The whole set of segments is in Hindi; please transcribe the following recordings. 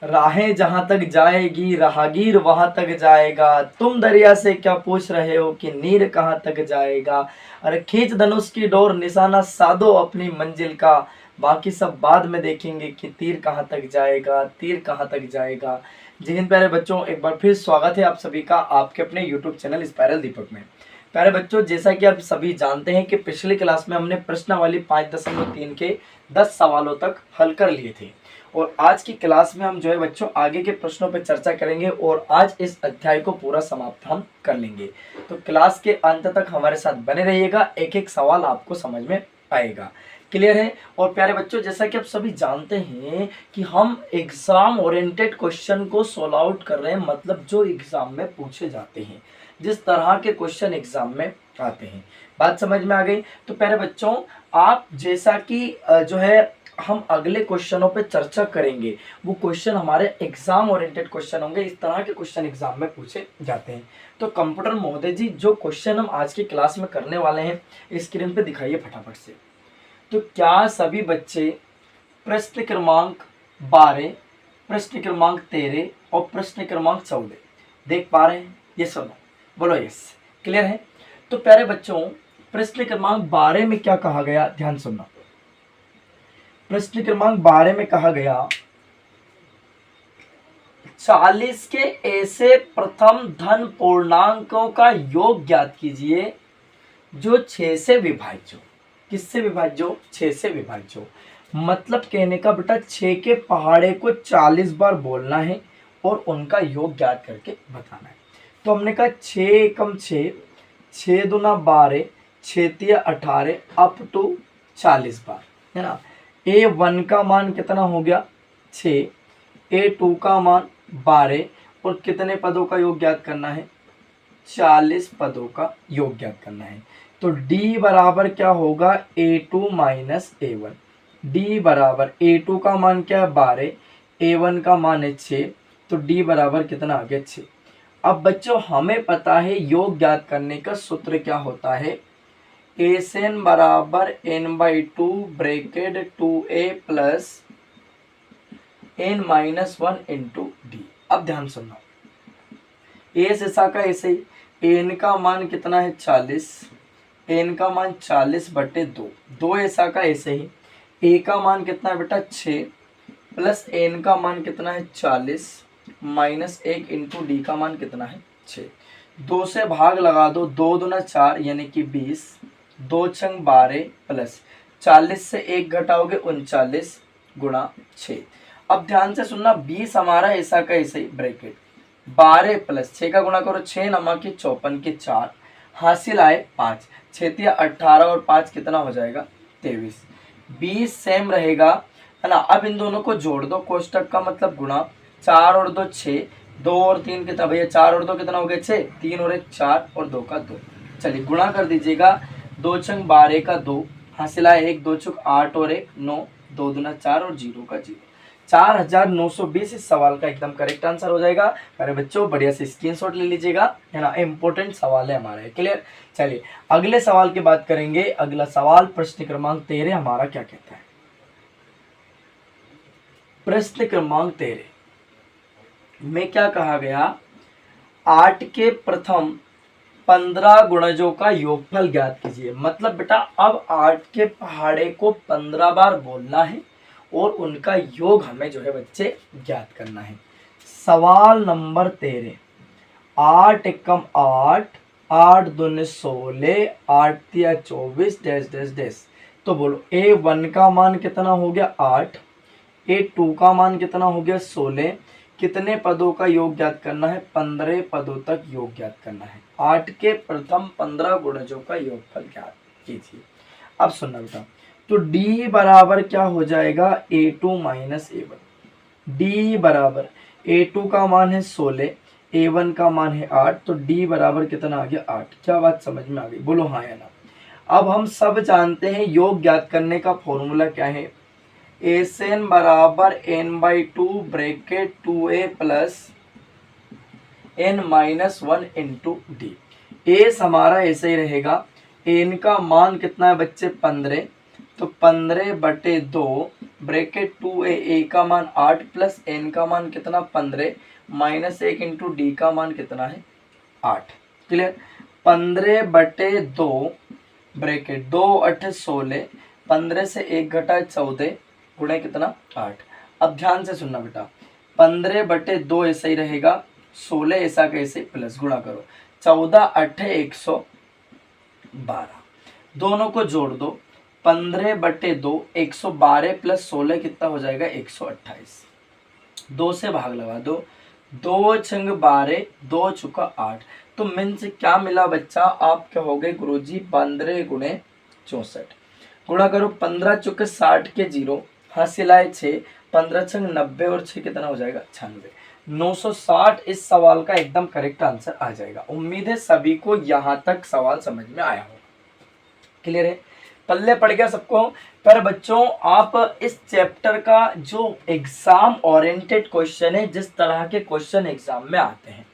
राहें जहां तक जाएगी राहगीर वहां तक जाएगा, तुम दरिया से क्या पूछ रहे हो कि नीर कहाँ तक जाएगा। अरे खींच धनुष की डोर निशाना साधो अपनी मंजिल का, बाकी सब बाद में देखेंगे कि तीर कहाँ तक जाएगा, तीर कहाँ तक जाएगा। जय हिंद प्यारे बच्चों, एक बार फिर स्वागत है आप सभी का आपके अपने यूट्यूब चैनल स्पाइरल दीपक में। प्यारे बच्चों, जैसा कि आप सभी जानते हैं कि पिछली क्लास में हमने प्रश्नावली 5.3 के 10 सवालों तक हल कर लिए थे और आज की क्लास में हम जो है बच्चों आगे के प्रश्नों पर चर्चा करेंगे और आज इस अध्याय को पूरा समाप्त हम कर लेंगे। तो क्लास के अंत तक हमारे साथ बने रहिएगा, एक एक सवाल आपको समझ में आएगा। क्लियर है। और प्यारे बच्चों, जैसा कि आप सभी जानते हैं कि हम एग्जाम ओरिएंटेड क्वेश्चन को सोल्व आउट कर रहे हैं, मतलब जो एग्जाम में पूछे जाते हैं, जिस तरह के क्वेश्चन एग्जाम में आते हैं। बात समझ में आ गई। तो प्यारे बच्चों, आप जैसा कि जो है हम अगले क्वेश्चनों पे चर्चा करेंगे, वो क्वेश्चन हमारे एग्जाम ओरिएंटेड क्वेश्चन होंगे, इस तरह के क्वेश्चन एग्जाम में पूछे जाते हैं। तो कंप्यूटर महोदय जी, जो क्वेश्चन हम आज की क्लास में करने वाले हैं स्क्रीन पे दिखाइए फटाफट से। तो क्या सभी बच्चे प्रश्न क्रमांक 12, प्रश्न क्रमांक 13 और प्रश्न क्रमांक 14 देख पा रहे हैं? ये सुनो, बोलो यस। क्लियर है। तो प्यारे बच्चों, प्रश्न क्रमांक 12 में क्या कहा गया, ध्यान सुनना। प्रश्न क्रमांक 12 में कहा गया 40 के ऐसे प्रथम धन पूर्णांकों का योग ज्ञात कीजिए जो 6 से विभाज्य हो। किससे विभाज्य हो? 6 से विभाज्य हो। मतलब कहने का बेटा 6 के पहाड़े को 40 बार बोलना है और उनका योग ज्ञात करके बताना है। तो हमने कहा 6 एकम 6, 6 दूना 12, 6 तिया 18 अप टू 40 बार, है ना। A1 का मान कितना हो गया? 6, A2 का मान 12 और कितने पदों का योग ज्ञात करना है? 40 पदों का योग ज्ञात करना है। तो D बराबर क्या होगा? A2 minus A1। D बराबर A2 का मान क्या है? 12, A1 का मान है 6, तो D बराबर कितना आ गया? 6। अब बच्चों हमें पता है योग ज्ञात करने का सूत्र क्या होता है। एन बराबर n/2 bracket 2a plus n minus 1 into D. अब ध्यान सुनना, एस ऐसा का ऐसे ही एन का मान कितना है? 40, एन का मान 40/2, 2 ऐसा का ऐसे ही ए का मान कितना है बेटा? 6 प्लस एन का मान कितना है? 40 माइनस 1 इंटू डी का मान कितना है? 6। 2 से भाग लगा दो, 2 दूना 4 यानी कि 20, 2 छंग 12 प्लस 40 से 1 घटाओगे 39 गुणा 6। अब ध्यान से सुनना, 20 हमारा ऐसा का ऐसे ही ब्रैकेट 12 प्लस 6 का गुणा करो, 6 नमा की 54 के 4 हासिल आए 5, 6 तिया 18 और 5 कितना हो जाएगा? 23। 20 सेम रहेगा, है ना। अब इन दोनों को जोड़ दो, कोष्टक का मतलब गुणा, 4 और 2 6, 2 और 3 कितना भैया? 4 और 2 कितना हो गया? 6, 3 और 1 4 और 2 का 2। चलिए गुणा कर दीजिएगा, 2 छंग 12 का 2 हासिल आए 1, 2 चुक 8 और 1 9, 2 दूना 4 और 0 का 0। 4920 इस सवाल का एकदम करेक्ट आंसर हो जाएगा। मेरे बच्चों बढ़िया से स्क्रीनशॉट ले लीजिएगा, है ना। इंपॉर्टेंट सवाल है हमारा, क्लियर। चलिए अगले सवाल की बात करेंगे। अगला सवाल प्रश्न क्रमांक 13 हमारा क्या कहता है। प्रश्न क्रमांक 13 में क्या कहा गया? 8 के प्रथम 15 गुणजों का योगफल ज्ञात कीजिए। मतलब बेटा अब 8 के पहाड़े को 15 बार बोलना है और उनका योग हमें जो है बच्चे ज्ञात करना है। सवाल नंबर 13, 8 एकम 8, 8 दूने 16, 8 तिया 24 डैश डैश डैश। तो बोलो A1 का मान कितना हो गया? 8, A2 का मान कितना हो गया? 16। कितने पदों का योग ज्ञात करना है? 15 पदों तक योग ज्ञात करना है। 8 के प्रथम 15 गुणजों का योगफल ज्ञात कीजिए। अब सुनना बेटा, तो D बराबर क्या हो जाएगा? A2 minus A1। D बराबर A2 का मान है 16, A1 का मान है 8, तो D बराबर कितना आ गया? 8। क्या बात समझ में आ गई? बोलो हाँ या ना। अब हम सब जानते हैं योग ज्ञात करने का फॉर्मूला क्या है। एन बराबर n/2 bracket 2a plus n minus 1 into D. S हमारा ऐसे ही रहेगा। एन का मान कितना है बच्चे? 15, तो 15/2 ब्रैकेट 2a का मान 8 प्लस n का मान कितना 15 माइनस 1 इंटू डी का मान कितना है 8। क्लियर। 15/2 ब्रैकेट 2 8 16, 15 से 1 घटा 14 गुणे कितना 8। अब ध्यान से सुनना बेटा, 15/2 ऐसा ही रहेगा, 16 ऐसा कैसे प्लस गुणा करो, 14 8 112, दोनों को जोड़ दो, 15/2 112 प्लस 16 कितना हो जाएगा 128, 2 से भाग लगा दो, 2 छंग 12, 2 चुका 8। तो मीन्स क्या मिला बच्चा, आप कहोगे गुरुजी 15 गुणे 64, गुणा करो 15 चुके 60 के 0, हासिलाए 6, 15 छंग 90 और 6 कितना हो जाएगा 96, 960 इस सवाल का एकदम करेक्ट आंसर आ जाएगा। उम्मीद है सभी को यहाँ तक सवाल समझ में आया होगा। क्लियर है, पल्ले पड़ गया सबको। पर बच्चों आप इस चैप्टर का जो एग्जाम ओरिएंटेड क्वेश्चन है, जिस तरह के क्वेश्चन एग्जाम में आते हैं,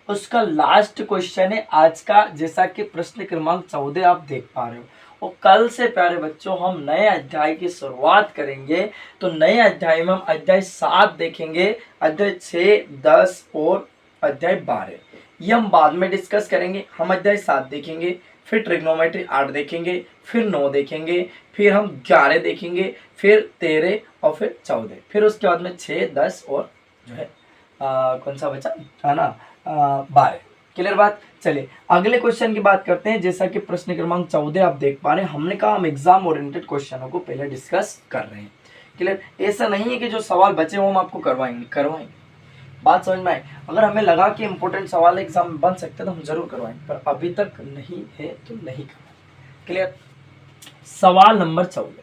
उसका लास्ट क्वेश्चन है आज का, जैसा कि प्रश्न क्रमांक 14 आप देख पा रहे हो। और कल से प्यारे बच्चों हम नए अध्याय की शुरुआत करेंगे। तो नए अध्याय में हम अध्याय 7 देखेंगे, अध्याय 6, 10 और अध्याय 12, ये हम बाद में डिस्कस करेंगे। हम अध्याय 7 देखेंगे, फिर ट्रिग्नोमेट्री 8 देखेंगे, फिर 9 देखेंगे, फिर हम 11 देखेंगे, फिर 13 और फिर 14, फिर उसके बाद में 6, 10 और जो है कौन सा बचा है ना 12। क्लियर बात। चलिए अगले क्वेश्चन की बात करते हैं। जैसा कि प्रश्न क्रमांक 14 आप देख पा रहे हैं, हमने कहा हम एग्जाम ओरिएंटेड क्वेश्चनों को पहले डिस्कस कर रहे हैं। क्लियर, ऐसा नहीं है कि जो सवाल बचे वो हम आपको करवाएंगे। बात समझ में आए। अगर हमें लगा कि इंपॉर्टेंट सवाल एग्जाम में बन सकते हैं तो हम जरूर करवाएंगे, पर अभी तक नहीं है तो नहीं करवाएंगे। क्लियर। सवाल नंबर 14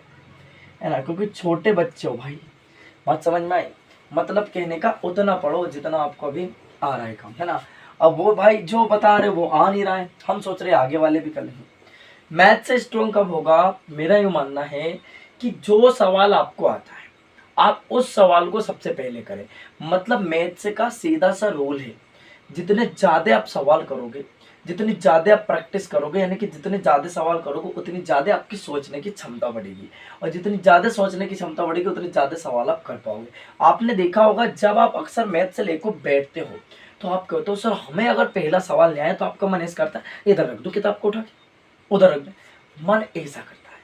है ना, क्योंकि छोटे बच्चे हो भाई, बात समझ में आई। मतलब कहने का उतना पढ़ो जितना आपको अभी आ रहा है काम, है ना। अब वो भाई जो बता रहे वो आ नहीं रहा है, हम सोच रहे आगे वाले भी कर लेंगे। मैथ से स्ट्रॉन्ग कब होगा, मेरा ये मानना है कि जो सवाल आपको आता है आप उस सवाल को सबसे पहले करें। मतलब मैथ से का सीधा सा रूल है, जितने ज़्यादा आप सवाल करोगे, जितनी ज़्यादा आप प्रैक्टिस करोगे, यानी कि जितने ज़्यादा सवाल करोगे उतनी ज़्यादा आपकी सोचने की क्षमता बढ़ेगी, और जितनी ज़्यादा सोचने की क्षमता बढ़ेगी उतनी ज़्यादा सवाल आप कर पाओगे। आपने देखा होगा जब आप अक्सर मैथ से लेकर बैठते हो तो आप कहते हो सर हमें अगर पहला सवाल नहीं आया, तो आपका मन ऐसा करता है इधर रख दो किताब को उठा के, उधर रख दो, मन ऐसा करता है।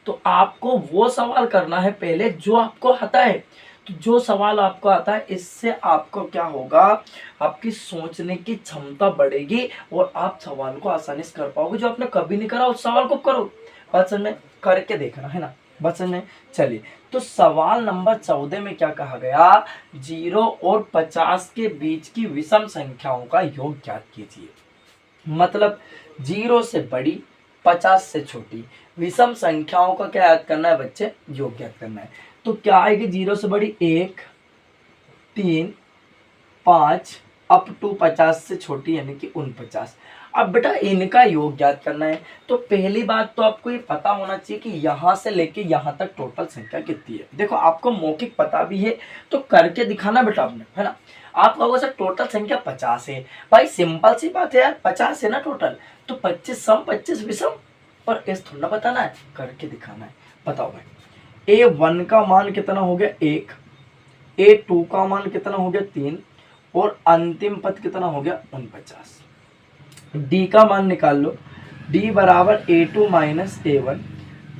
तो आपको वो सवाल करना है पहले जो आपको आता है। तो जो सवाल आपको आता है इससे आपको क्या होगा, आपकी सोचने की क्षमता बढ़ेगी और आप सवाल को आसानी से कर पाओगे। जो आपने कभी नहीं करा उस सवाल को करो, बात समझ में, करके देखना है ना, बात समझ में। चलिए तो सवाल नंबर 14 में क्या कहा गया, 0 और 50 के बीच की विषम संख्याओं का योग ज्ञात कीजिए। मतलब 0 से बड़ी 50 से छोटी विषम संख्याओं का क्या याद करना है बच्चे, योग ज्ञात करना है। तो क्या आएगी 0 से बड़ी 1, 3, 5 अप टू 50 से छोटी यानी कि 49। अब बेटा इनका योग ज्ञात करना है। तो पहली बात तो आपको ये पता होना चाहिए कि यहाँ से लेके यहाँ तक टोटल संख्या कितनी है। देखो आपको मौखिक पता भी है तो करके दिखाना बेटा आपने, है ना। आप कहोगे सर टोटल संख्या 50 है, भाई सिंपल सी बात है यार, 50 है ना टोटल, तो 25 सम 25 विषम, पर इस थोड़ा बताना है, करके दिखाना है। बताओ भाई A1 का मान कितना हो गया 1, A2 का मान कितना हो गया 3 और अंतिम पद कितना हो गया 49। D का मान निकाल लो, D बराबर A2 माइनस A1,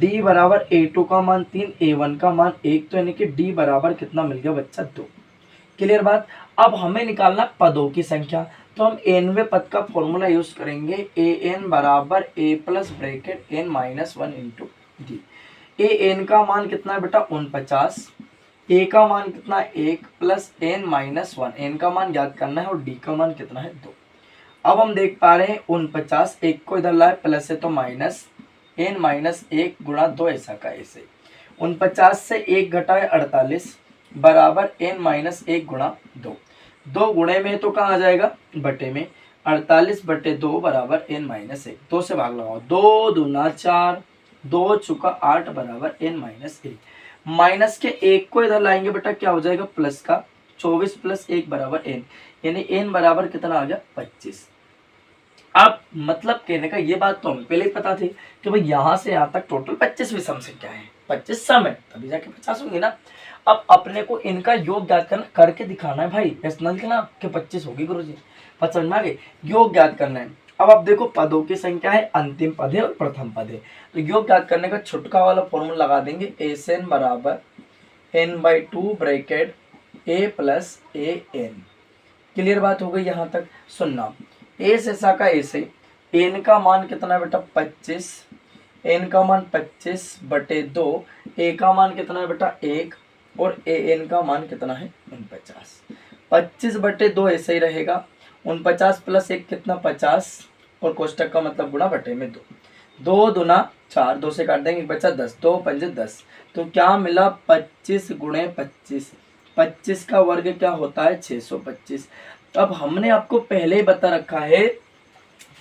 D बराबर A2 का मान 3, A1 का मान 1, तो यानी कि D बराबर कितना मिल गया बच्चा 2। क्लियर बात। अब हमें निकालना पदों की संख्या, तो हम nवें पद का फॉर्मूला यूज करेंगे, an बराबर a plus bracket n minus 1 into D. an का मान कितना है बेटा 49, a का मान कितना है 1 प्लस n माइनस 1, n का मान ज्ञात करना है और d का मान कितना है 2। अब हम देख पा रहे हैं 49, 1 को इधर लाए प्लस है तो माइनस, n माइनस 1 गुणा 2 ऐसा का ऐसे, 49 से 1 घटाए 48 बराबर n माइनस 1 गुणा 2, 2 गुणे में तो कहाँ आ जाएगा बटे में, 48/2 बराबर n माइनस 1, 2 से भाग लगाओ, 2 दूना 4, 2 चुका 8 बराबर n माइनस 1। माइनस के 1 को इधर लाएंगे बेटा क्या हो जाएगा प्लस का, 24 प्लस 1 बराबर n, यानी n बराबर कितना आ गया 25। अब मतलब कहने का ये बात तो हमें पहले ही पता थी कि भाई यहाँ से यहाँ तक टोटल 25 विषम संख्या है, 25 सम है तभी जाके 50 होंगे ना। अब अपने को इनका योग ज्ञात करना, करके दिखाना है भाई, ऐसा लिखना कि 25 होगी गुरुजी। बात समझ में आ गई, योग ज्ञात करना है। अब आप देखो पदों की संख्या है, अंतिम पद है और प्रथम पद है, तो योग ज्ञात करने का छुटका वाला फॉर्मूला लगा देंगे, एन बराबर n/2 bracket a plus a n. Clear बात हो गई यहाँ तक। सुनना, ए से शाखा ए से, एन का मान कितना बेटा 25, एन का मान 25/2, ए का मान कितना है बेटा 1 और ए एन का मान कितना है 49। 25/2 ऐसे ही रहेगा, 49 प्लस 1 कितना 50 और कोष्टक का मतलब गुणा बटे में 2, 2 दूना 4, 2 से काट देंगे बचा 10, 2 पंजे 10, तो क्या मिला 25 गुणे 25, 25 का वर्ग क्या होता है 625। अब हमने आपको पहले ही बता रखा है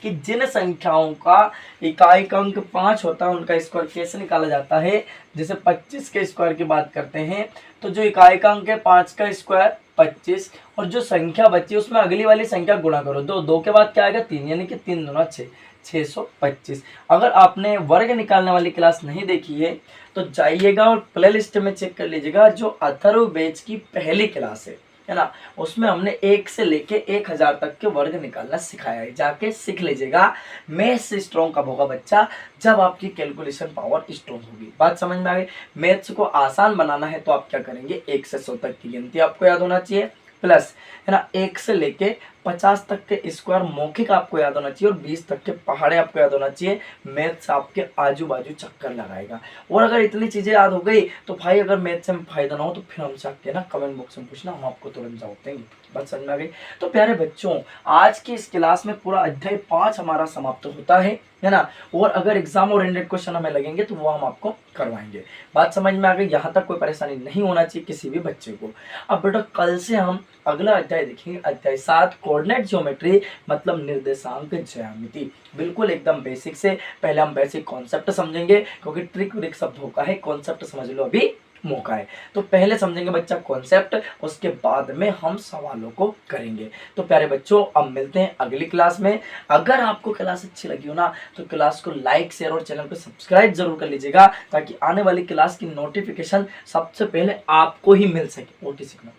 कि जिन संख्याओं का इकाई का अंक 5 होता है उनका स्क्वायर कैसे निकाला जाता है। जैसे 25 के स्क्वायर की बात करते हैं तो जो इकाई का अंक है 5 का स्क्वायर 25 और जो संख्या बची उसमें अगली वाली संख्या गुणा करो, 2 के बाद क्या आएगा 3, यानी कि 3 दूना 6, 625। अगर आपने वर्ग निकालने वाली क्लास नहीं देखी है तो जाइएगा और प्ले लिस्ट में चेक कर लीजिएगा, जो अथर्व बैच की पहली क्लास है ना, उसमें हमने 1 से लेके 1000 तक के वर्ग निकालना सिखाया है, जाके सीख लीजिएगा। मैथ्स से स्ट्रॉन्ग कब होगा बच्चा, जब आपकी कैलकुलेशन पावर स्ट्रॉन्ग होगी। बात समझ में आ गई। मैथ्स को आसान बनाना है तो आप क्या करेंगे, 1 से 100 तक की गिनती आपको याद होना चाहिए, प्लस है ना 1 से लेके 50 तक के स्क्वायर मौखिक आपको याद होना चाहिए और 20 तक के पहाड़े आपको याद होना चाहिए। मैथ्स आपके आजू बाजू चक्कर लगाएगा। और अगर इतनी चीजें याद हो गई तो भाई अगर मैथ्स में फायदा ना हो तो फिर हमसे आके ना कमेंट बॉक्स में पूछना, हम आपको तुरंत जवाब देंगे। बात समझ में आ गई। तो प्यारे बच्चों, आज की इस क्लास में पूरा अध्याय 5 हमारा समाप्त होता है ना, और अगर एग्जाम ओरिएंटेड क्वेश्चन हमें लगेंगे तो वो हम आपको करवाएंगे। बात समझ में आ गई। यहाँ तक कोई परेशानी नहीं होना चाहिए किसी भी बच्चे को। अब बेटा कल से हम अगला अध्याय देखेंगे, अध्याय 7 कोऑर्डिनेट ज्योमेट्री मतलब निर्देशांक ज्यामिति। बिल्कुल एकदम बेसिक से पहले हम बेसिक कॉन्सेप्ट समझेंगे, क्योंकि ट्रिक व्रिक शब्दों का है, कॉन्सेप्ट समझ लो अभी मौका है। तो पहले समझेंगे बच्चा कॉन्सेप्ट, उसके बाद में हम सवालों को करेंगे। तो प्यारे बच्चों अब मिलते हैं अगली क्लास में। अगर आपको क्लास अच्छी लगी हो ना तो क्लास को लाइक शेयर और चैनल को सब्सक्राइब जरूर कर लीजिएगा, ताकि आने वाली क्लास की नोटिफिकेशन सबसे पहले आपको ही मिल सके। ओटीसी में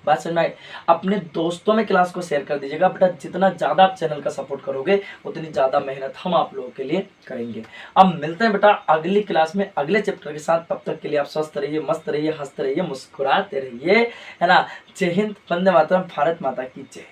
बात समझ में आए। अपने दोस्तों में क्लास को शेयर कर दीजिएगा बेटा, जितना ज्यादा आप चैनल का सपोर्ट करोगे उतनी ज्यादा मेहनत हम आप लोगों के लिए करेंगे। अब मिलते हैं बेटा अगली क्लास में अगले चैप्टर के साथ। तब तक के लिए आप स्वस्थ रहिए, मस्त रहिए, हंसते रहिए, मुस्कुराते रहिए, है ना। जय हिंद, वंदे मातरम, भारत माता की जय।